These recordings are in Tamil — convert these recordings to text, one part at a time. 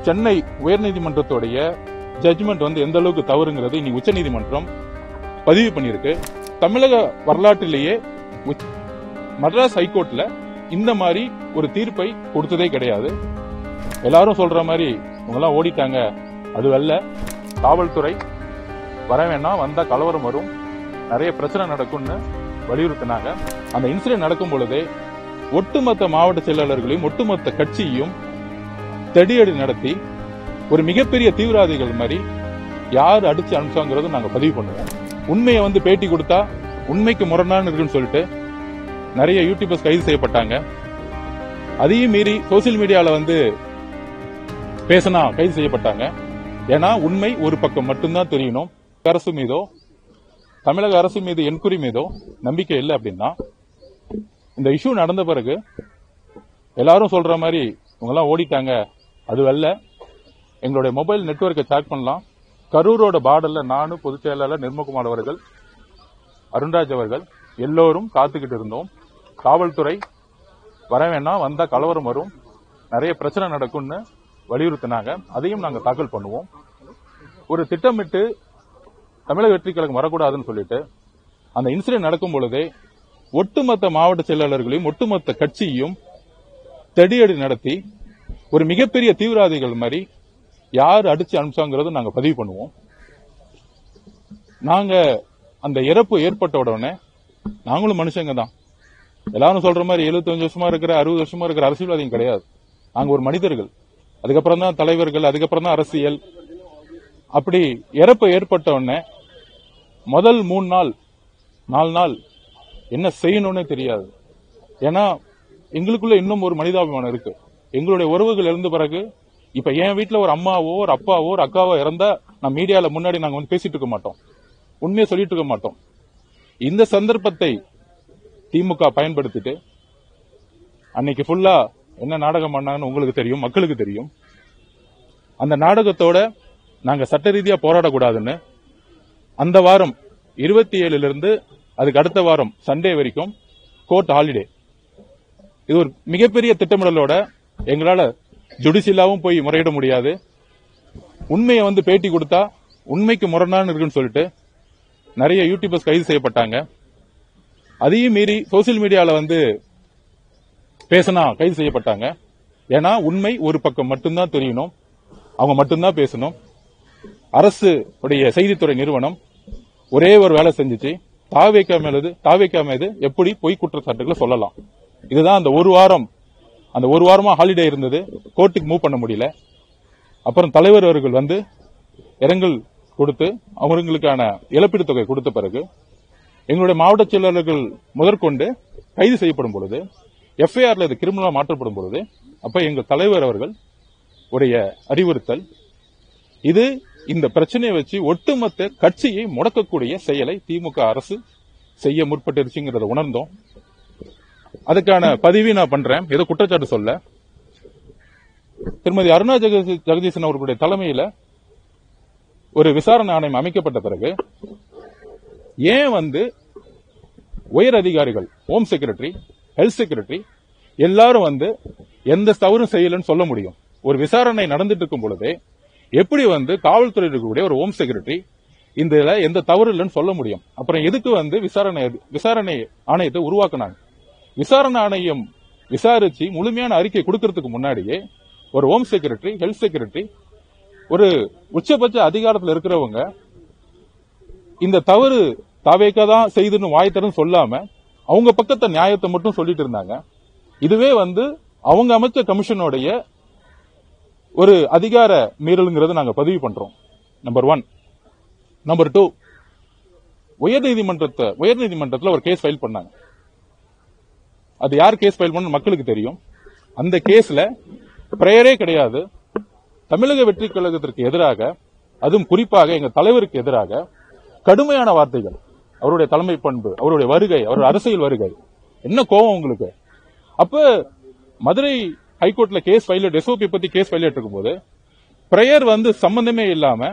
சென்னை உயர்நீதிமன்றத்துடைய ஜட்ஜ்மெண்ட் வந்து எந்த அளவுக்கு தவறுங்கிறது இன்னைக்கு உச்சநீதிமன்றம் பதிவு பண்ணியிருக்கு. தமிழக வரலாற்றிலேயே மദ്രാஸ் ஹைகோர்ட்ல இந்த மாதிரி ஒரு தீர்ப்பை கொடுத்ததே கிடையாது. எல்லாரும் சொல்ற மாதிரி இவங்கெல்லாம் ஓடிட்டாங்க, அதுவல்ல. காவல்துறை வர வேணாம், வந்தா கலவரம் வரும், நிறைய பிரச்சனை நடக்கும்னு வலியுறுத்தினாங்க. அந்த இன்சிடென்ட் நடக்கும் பொழுதே ஒட்டுமொத்த மாவட்ட செயலாளர்களையும் ஒட்டுமொத்த கட்சியையும் தடியடி நடத்தி ஒரு மிகப்பெரிய தீவிரவாதிகள் மாதிரி யார் அடிச்சு அனுப்பிச்சாங்கிறது நாங்க பதிவு பண்ணுவோம். உண்மையை வந்து பேட்டி கொடுத்தா உண்மைக்கு முரணான இருக்குன்னு சொல்லிட்டு நிறைய யூடியூபர்ஸ் கைது செய்யப்பட்டாங்க. அதையும் மீறி சோசியல் மீடியால வந்து பேசினா கைது செய்யப்பட்டாங்க. ஏன்னா உண்மை ஒரு பக்கம் மட்டும்தான் தெரியணும். அரசு மீதோ தமிழக அரசு மீது என்கொயரி மீதோ நம்பிக்கை இல்லை அப்படின்னா இந்த இஷ்யூ நடந்த பிறகு எல்லாரும் சொல்ற மாதிரி இவங்கெல்லாம் ஓடிட்டாங்க, அதுவல்ல. எங்களுடைய மொபைல் நெட்வொர்க்கை சேக் பண்ணலாம். கரூரோட பார்டர்ல நானும் பொதுச் செயலாளர் நிர்மல்குமார் அவர்கள், அருண்ராஜ் அவர்கள் எல்லோரும் காத்துக்கிட்டு இருந்தோம். காவல்துறை வர வேணாம், வந்தா கலவரம் வரும், நிறைய பிரச்சனை நடக்கும்னு வலியுறுத்தினாங்க. அதையும் நாங்க தாக்கல் பண்ணுவோம். ஒரு திட்டமிட்டு தமிழக வெற்றி கழகம் வரக்கூடாதுன்னு சொல்லிட்டு அந்த இன்சிடென்ட் நடக்கும் பொழுதே ஒட்டுமொத்த மாவட்ட செயலாளர்களையும் ஒட்டுமொத்த கட்சியையும் தடியடி நடத்தி ஒரு மிகப்பெரிய தீவிரவாதிகள் மாதிரி யார் அடிச்சு அனுப்பிச்சாங்கிறது நாங்க பதிவு பண்ணுவோம். நாங்க அந்த இறப்பு ஏற்பட்ட உடனே நாங்களும் மனுஷங்க தான். எல்லாரும் சொல்ற மாதிரி 75 வருஷமா இருக்கிற 60 வருஷமா இருக்கிற அரசியல்வாதியும் கிடையாது. நாங்க ஒரு மனிதர்கள். அதுக்கப்புறம் தான் தலைவர்கள், அதுக்கப்புறம் தான் அரசியல். அப்படி இறப்பு ஏற்பட்ட உடனே முதல் 3 நாள் 4 நாள் என்ன செய்யணும்னே தெரியாது. ஏன்னா எங்களுக்குள்ள இன்னும் ஒரு மனிதாபிமானம் இருக்கு. எங்களுடைய உறவுகள் இறந்த பிறகு இப்ப என் வீட்டுல ஒரு அம்மாவோ ஒரு அப்பாவோ ஒரு அக்காவோ இறந்தா நான் மீடியால முன்னாடி நாங்க வந்து பேசிட்டு இருக்க மாட்டோம், உண்மையை சொல்லிட்டு இருக்க மாட்டோம். இந்த சந்தர்ப்பத்தை திமுக பயன்படுத்திட்டு அன்னைக்கு ஃபுல்லா என்ன நாடகம் பண்ணாங்கன்னு உங்களுக்கு தெரியும், மக்களுக்கு தெரியும். அந்த நாடகத்தோட நாங்க சட்ட ரீதியா போராடக்கூடாதுன்னு அந்த வாரம் 27 இருந்து அதுக்கு அடுத்த வாரம் சண்டே வரைக்கும் கோர்ட் ஹாலிடே. இது ஒரு மிகப்பெரிய திட்டமிடலோட எங்களால ஜுடிஷியலாவும் போய் முறையிட முடியாது. உண்மையை வந்து பேட்டி கொடுத்தா உண்மைக்கு முரணான இருக்குன்னு சொல்லிட்டு நிறைய யூடியூபர்ஸ் கைது செய்யப்பட்டாங்க. அதையும் மீறி சோசியல் மீடியால வந்து பேசினா கைது செய்யப்பட்டாங்க. ஏன்னா உண்மை ஒரு பக்கம் மட்டும்தான் தெரியணும், அவங்க மட்டும்தான் பேசணும். அரசு உடைய செய்தித்துறை நிறுவனம் ஒரே ஒரு வேலை செஞ்சுச்சு, தாவேக்கா மீது எப்படி பொய் குற்றச்சாட்டுகளை சொல்லலாம். இதுதான் அந்த ஒரு வாரமா ஹாலிடே இருந்தது. கோர்ட்டுக்கு மூவ் பண்ண முடியல. அப்புறம் தலைவர் அவர்கள் வந்து இரங்கல் கொடுத்து அவங்களுக்கான இழப்பீடு தொகை கொடுத்த பிறகு எங்களுடைய மாவட்ட செயலாளர்கள் முதற்கொண்டு கைது செய்யப்படும் பொழுது, எஃப்ஐஆர்ல இது கிரிமினலா மாற்றப்படும் பொழுது, அப்ப எங்கள் தலைவர் அவர்கள் உடைய அறிவுறுத்தல் இது இந்த பிரச்சனையை வச்சு ஒட்டுமொத்த கட்சியை முடக்கக்கூடிய செயலை திமுக அரசு செய்ய முற்பட்டுருச்சுங்கிறத உணர்ந்தோம். அதுக்கான பதிவை நான் பண்றேன். ஏதோ குற்றச்சாட்டு சொல்ல. திருமதி அருணா ஜெகதீசன் அவர்களுடைய தலைமையில ஒரு விசாரணை ஆணையம் அமைக்கப்பட்ட பிறகு ஏன் வந்து உயர் அதிகாரிகள், ஹோம் செக்ரட்டரி, ஹெல்த் செக்ரட்டரி எல்லாரும் வந்து எந்த தவறும் செய்யலன்னு சொல்ல முடியும்? ஒரு விசாரணை நடந்துட்டு இருக்கும் பொழுதே எப்படி வந்து காவல்துறை இருக்கக்கூடிய ஒரு ஹோம் செக்ரட்டரி இந்த எந்த தவறு இல்லைன்னு சொல்ல முடியும்? அப்புறம் எதுக்கு வந்து விசாரணை ஆணையத்தை உருவாக்குனாங்க? விசாரணை ஆணையம் விசாரிச்சு முழுமையான அறிக்கை கொடுக்கறதுக்கு முன்னாடியே ஒரு ஹோம் செக்ரட்டரி, ஹெல்த் செக்ரட்டரி, ஒரு உச்சபட்ச அதிகாரத்தில் இருக்கிறவங்க இந்த தவறு தாவேக்கா தான் செய்துன்னு வாய்த்தரன்னு சொல்லாம அவங்க பக்கத்தை நியாயத்தை மட்டும் சொல்லிட்டு இருந்தாங்க. இதுவே வந்து அவங்க அமைச்ச கமிஷனுடைய ஒரு அதிகார மீறல்ங்கிறது நாங்க பதிவு பண்றோம். நம்பர் 1. நம்பர் 2, உயர்நீதிமன்றத்தில் ஒரு கேஸ் ஃபைல் பண்ணாங்க. அது யார் கேஸ் ஃபைல் பண்ண மக்களுக்கு தெரியும். அந்த கேஸ்ல பிரேயரே கிடையாது. தமிழக வெற்றி கழகத்திற்கு எதிராக, அதுவும் குறிப்பாக எங்க தலைவருக்கு எதிராக கடுமையான வார்த்தைகள், அவருடைய தலைமை பண்பு, அவருடைய வருகை, அவருடைய அரசியல் வருகை, என்ன கோபம் உங்களுக்கு? அப்ப மதுரை ஹைகோர்ட்ல கேஸ் ஃபைல், எஸ்ஓபி பத்தி கேஸ் ஃபைல் இருக்கும் போது பிரேயர் வந்து சம்பந்தமே இல்லாம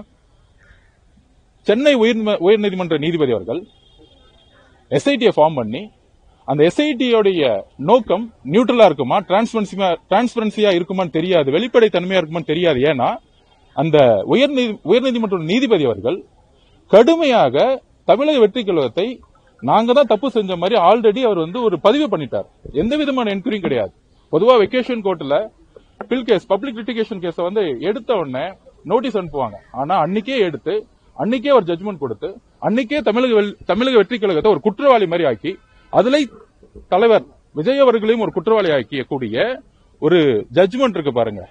சென்னை உயர்நீதிமன்ற நீதிபதி அவர்கள் எஸ்ஐடியை ஃபார்ம் பண்ணி அந்த எஸ்ஐடியோடைய நோக்கம் நியூட்ரலா இருக்குமா, டிரான்ஸ்பரன்சியா இருக்குமான்னு தெரியாது, வெளிப்படை தன்மையா இருக்குமான்னு தெரியாது. ஏன்னா அந்த உயர்நீதிமன்ற நீதிபதி அவர்கள் கடுமையாக தமிழக வெற்றி கழகத்தை நாங்க தான் தப்பு செஞ்ச மாதிரி ஆல்ரெடி அவர் ஒரு பதிவு பண்ணிட்டார். எந்த விதமான என்கொயரியும் கிடையாது. பொதுவா வெக்கேஷன் கோர்ட்ல பில் கேஸ், பப்ளிக் லிட்டிகேஷன் கேஸ எடுத்த உடனே நோட்டீஸ் அனுப்புவாங்க. ஆனா அன்னைக்கே எடுத்து, அன்னைக்கே ஒரு ஜட்மெண்ட் கொடுத்து, அன்னைக்கே தமிழக வெற்றி கழகத்தை ஒரு குற்றவாளி மாதிரி ஆக்கி, அதுல தலைவர் விஜய் அவர்களையும் ஒரு குற்றவாளி ஆக்கிய ஒரு ஜட்மெண்ட் இருக்கு பாருங்க.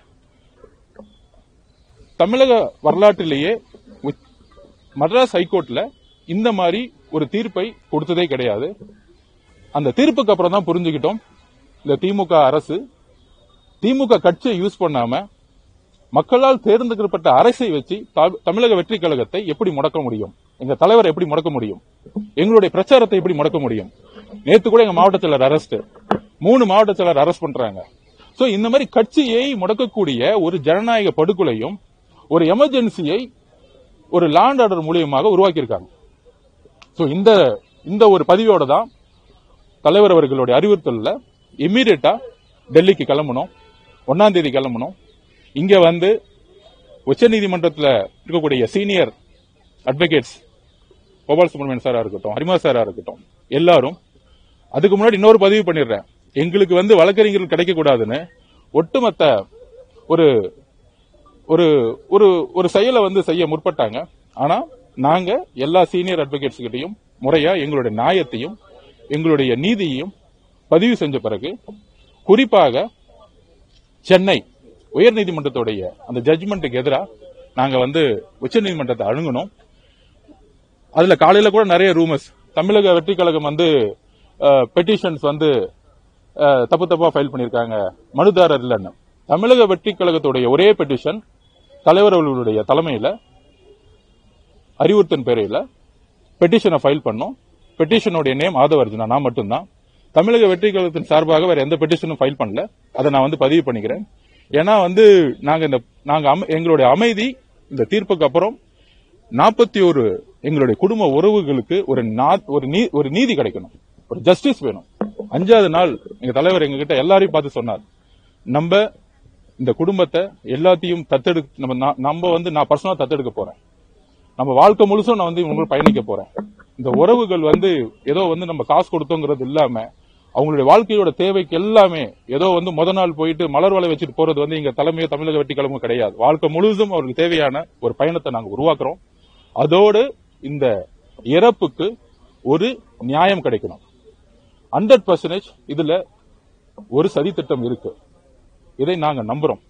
தமிழக வரலாற்றிலேயே மദ്രാஸ் ஹைகோர்ட்ல இந்த மாதிரி ஒரு தீர்ப்பை கொடுத்ததே கிடையாது. அந்த தீர்ப்புக்கு அப்புறம் தான் புரிஞ்சுக்கிட்டோம், இந்த திமுக அரசு திமுக கட்சியை யூஸ் பண்ணாம மக்களால் தேர்ந்தெடுக்கப்பட்ட அரசை வச்சு தமிழக வெற்றி கழகத்தை எப்படி முடக்க முடியும், எங்க தலைவரை எப்படி முடக்க முடியும், எங்களுடைய பிரச்சாரத்தை எப்படி முடக்க முடியும். நேத்து கூட எங்க மாவட்ட செயலர் அரெஸ்ட், 3 மாவட்ட செயலர் அரெஸ்ட் பண்றாங்க. சோ இந்த மாதிரி கட்சியை முடக்கக்கூடிய ஒரு ஜனநாயக படுகொலையும் ஒரு எமர்ஜென்சியை ஒரு லா அண்ட் ஆர்டர் மூலியமாக உருவாக்கியிருக்காங்க. சோ இந்த ஒரு பதிவோட தான் தலைவர் அவர்களுடைய அறிவுறுத்தல்ல இம்மீடியட்டா டெல்லிக்கு கிளம்பணும், 1ஆம் தேதி கிளம்பணும். இங்க உச்சநீதிமன்றத்தில் இருக்கக்கூடிய சீனியர் அட்வொகேட்ஸ் கோபால் சுப்ரமணியன் சாரா இருக்கட்டும், ஹரிமா சாரா இருக்கட்டும், எல்லாரும் அதுக்கு முன்னாடி இன்னொரு பதிவு பண்ணிடுறேன், எங்களுக்கு வழக்கறிஞர்கள் கிடைக்கக்கூடாதுன்னு ஒட்டுமொத்த ஒரு ஒரு ஒரு செயலை செய்ய முற்பட்டாங்க. ஆனா நாங்க எல்லா சீனியர் அட்வொகேட்ஸ் கிட்டையும் முறையா எங்களுடைய நியாயத்தையும் எங்களுடைய நீதியையும் பதிவு செஞ்ச பிறகு, குறிப்பாக சென்னை உயர்நீதிமன்றத்துடைய அந்த ஜட்ஜ்மெண்ட்டுக்கு எதிராக நாங்க உச்சநீதிமன்றத்தை அணுகணும். அதுல காலையில கூட நிறைய ரூமர்ஸ், தமிழக வெற்றி கழகம் பெட்டிஷன்ஸ் தப்பா ஃபைல் பண்ணிருக்காங்க, மனுதாரர் இல்லைன்னு. தமிழக வெற்றி கழகத்துடைய ஒரே பெட்டிஷன் தலைவர் அவர்களுடைய தலைமையில அறிவுறுத்தின் பேரையில பெட்டிஷனை ஃபைல் பண்ணோம். பெட்டிஷனுடைய நேம் ஆதவர்ஜுனா, நான் மட்டும்தான். தமிழக வெற்றி கழகத்தின் சார்பாக வேற எந்த பெட்டிஷனும் ஃபைல் பண்ணல. அதை நான் பதிவு பண்ணிக்கிறேன். ஏன்னா நாங்க எங்களுடைய அமைதி இந்த தீர்ப்புக்கு அப்புறம் 41 எங்களுடைய குடும்ப உறவுகளுக்கு ஒரு நீதி கிடைக்கணும், ஒரு ஜஸ்டிஸ் வேணும். 5வது நாள் எங்க தலைவர் எங்ககிட்ட எல்லாரையும் பார்த்து சொன்னார், நம்ம இந்த குடும்பத்தை எல்லாத்தையும் நான் பர்சனலா தத்தெடுக்க போறேன், நம்ம வாழ்க்கை முழுசும் நான் இவங்க பயணிக்க போறேன். இந்த உறவுகள் ஏதோ நம்ம காசு கொடுத்தோங்கிறது இல்லாம அவங்களுடைய வாழ்க்கையோட தேவைக்கு எல்லாமே ஏதோ முத நாள் போயிட்டு மலர் வலை வச்சுட்டு போறது எங்க தலைமையோ தமிழக வெற்றி கழகமும் கிடையாது. வாழ்க்கை முழுதும் அவர்களுக்கு தேவையான ஒரு பயணத்தை நாங்க உருவாக்குறோம். அதோடு இந்த இறப்புக்கு ஒரு நியாயம் கிடைக்கணும். 100% இதுல ஒரு சதி திட்டம் இருக்கு, இதை நாங்க நம்புறோம்.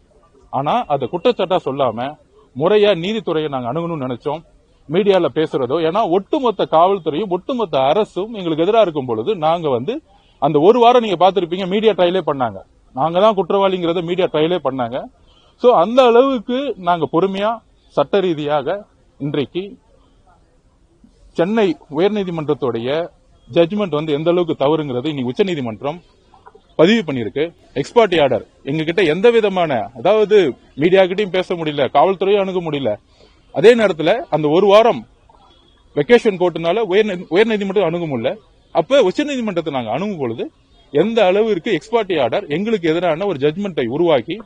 ஆனா அதை குற்றச்சாட்டா சொல்லாம முறையா நீதித்துறையை நாங்க அணுகணும்னு நினைச்சோம். மீடியால பேசுறதோ, ஏன்னா ஒட்டுமொத்த காவல்துறையும் ஒட்டுமொத்த அரசும் எங்களுக்கு எதிராக இருக்கும் பொழுது நாங்க அந்த ஒரு வாரம் நீங்க பாத்திருப்பீங்க, மீடியா ட்ரையலே பண்ணாங்க, நாங்க தான் குற்றவாளிங்கிறத மீடியா ட்ரையலே பண்ணாங்க. சோ அந்த அளவுக்கு நாங்க பொறுமையா சட்ட ரீதியாக இன்றைக்கு சென்னை உயர்நீதிமன்றத்துடைய ஜட்ஜ்மெண்ட் எந்த அளவுக்கு தவறுங்கிறது இன்னைக்கு உச்சநீதிமன்றம் பதிவு பண்ணிருக்கு. எக்ஸ்பர்ட் ஆர்டர் எங்ககிட்ட எந்த விதமான, அதாவது மீடியா கிட்டையும் பேச முடியல, காவல்துறையும் அணுக முடியல. அதே நேரத்தில் அந்த ஒரு வாரம் வெக்கேஷன் கோர்ட்டுனால உயர்நீதிமன்றம் அணுக முடியல. அப்ப உச்சநீதிமன்றத்தை நாங்க அணுகும் பொழுது எந்த அளவிற்கு எக்ஸ்பர்ட் ஆர்டர் எங்களுக்கு எதிரான ஒரு ஜட்ஜ்மெண்டை உருவாக்கி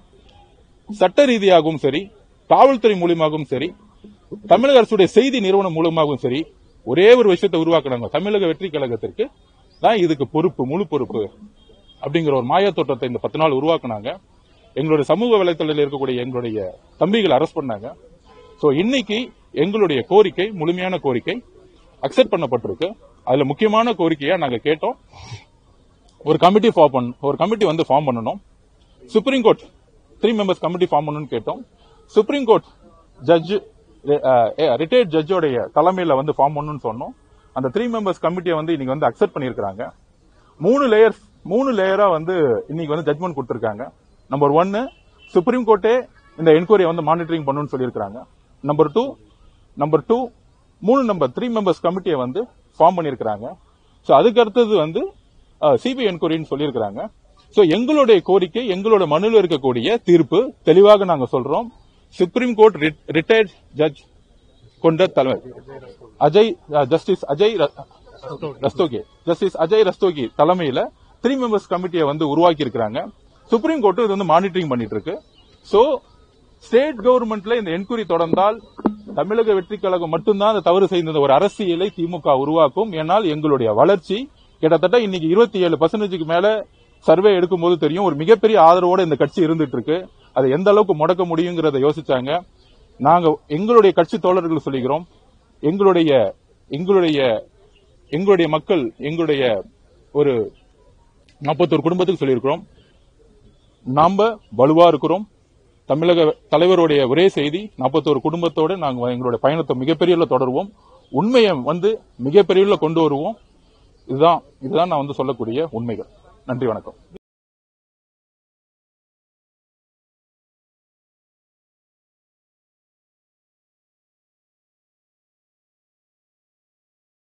சட்ட ரீதியாகவும் சரி, காவல்துறை மூலியமாகவும் சரி, தமிழக அரசுடைய செய்தி நிறுவனம் மூலமாகவும் சரி, ஒரே ஒரு விஷயத்தை உருவாக்குறாங்க, தமிழக வெற்றி கழகத்திற்கு தான் இதுக்கு பொறுப்பு, முழு பொறுப்பு அப்படிங்கிற ஒரு மாயா தோற்றத்தை இந்த 10 நாள் உருவாக்குனாங்க. எங்களுடைய சமூக வலைதளத்தில் இருக்கக்கூடிய எங்களுடைய தம்பிகள் அரெஸ்ட் பண்ணாங்க. சோ இன்னைக்கு எங்களுடைய கோரிக்கை, முழுமையான கோரிக்கை அக்செப்ட் பண்ணப்பட்டிருக்கு. அதுல முக்கியமான கோரிக்கையா நாங்க கேட்டோம், ஒரு கமிட்டி ஃபார்ம் பண்ணணும், supreme court 3 members committee form பண்ணணும்னு கேட்டோம். சுப்ரீம் கோர்ட் ஜட்ஜ், ரிட்டையர்ட் ஜட்ஜோடைய தலைமையில ஃபார்ம் பண்ணணும்னு சொன்னோம். அந்த 3 மெம்பர்ஸ் கமிட்டியை இன்னைக்கு அக்செப்ட் பண்ணிருக்காங்க. 3 லேயரா இன்னைக்கு ஜட்மெண்ட் கொடுத்திருக்காங்க. நம்பர் 1, சுப்ரீம் கோர்ட்டே இந்த என்கொயரி மானிட்டரிங் பண்ணணும்னு சொல்லியிருக்காங்க. நம்பர் 2 நம்பர் 3 மெம்பர்ஸ் கமிட்டியை ஃபார்ம் பண்ணிருக்காங்க. சோ அதுக்கு அடுத்தது சிபிஐ என்கொயரின்னு சொல்லியிருக்காங்க. சோ எங்களுடைய கோரிக்கை, எங்களோட மனுவில் இருக்கக்கூடிய தீர்ப்பு தெளிவாக நாங்க சொல்றோம். சுப்ரீம் கோர்ட் ரிட்டையர்ட் ஜட்ஜ் கொண்ட தலைவர் ஜஸ்டிஸ் அஜய் ரஸ்தோகி, ஜஸ்டிஸ் அஜய் ரஸ்தோகி தலைமையில 3 மெம்பர்ஸ் கமிட்டியை வந்து உருவாக்கி இருக்கிறாங்க. சுப்ரீம் கோர்ட் இது வந்து மானிட்டரிங் பண்ணிட்டு இருக்கு. சோ ஸ்டேட் கவர்மெண்ட்ல இந்த என்கொயரி தொடர்ந்தால் தமிழக வெற்றி கழகம் மட்டும்தான் அந்த தவறு செய்த ஒரு அரசியலை திமுக உருவாக்கும். ஏனால் எங்களுடைய வளர்ச்சி கிட்டத்தட்ட இன்னைக்கு 27% மேல சர்வே எடுக்கும் போது தெரியும். ஒரு மிகப்பெரிய ஆதரவோட இந்த கட்சி இருந்துட்டு இருக்கு. அதை எந்த அளவுக்கு முடக்க முடியுங்கிறத யோசிச்சாங்க. நாங்க எங்களுடைய கட்சி தோழர்கள் சொல்லிக்கிறோம், எங்களுடைய மக்கள், எங்களுடைய ஒரு 41 குடும்பத்துக்கு சொல்லியிருக்கிறோம், நாம வலுவா இருக்கிறோம். தமிழக தலைவருடைய ஒரே செய்தி, 41 குடும்பத்தோட நாங்க எங்களுடைய பயணத்தை மிகப்பெரிய தொடருவோம். உண்மையை வந்து மிகப்பெரிய கொண்டு வருவோம். இதுதான் நான் வந்து சொல்லக்கூடிய உண்மைகள். நன்றி, வணக்கம்.